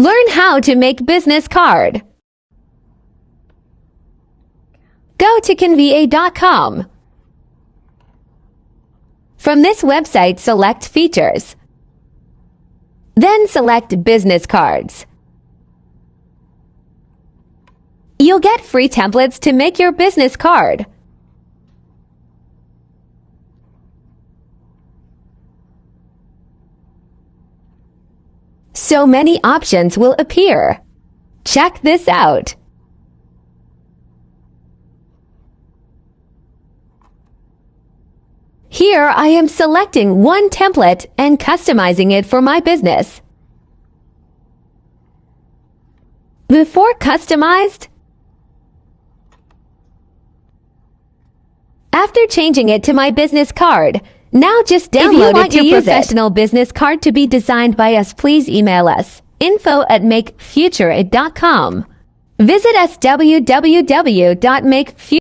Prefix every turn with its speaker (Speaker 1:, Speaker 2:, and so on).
Speaker 1: Learn how to make business card. Go to Canva.com. From this website, select Features. Then select Business Cards. You'll get free templates to make your business card. So many options will appear. Check this out. Here I am selecting one template and customizing it for my business. Before customized, after changing it to my business card, now just download it to use it. If you want your professional business card to be designed by us, please email us info@makefutureit.com. Visit us www.makefutureit.com.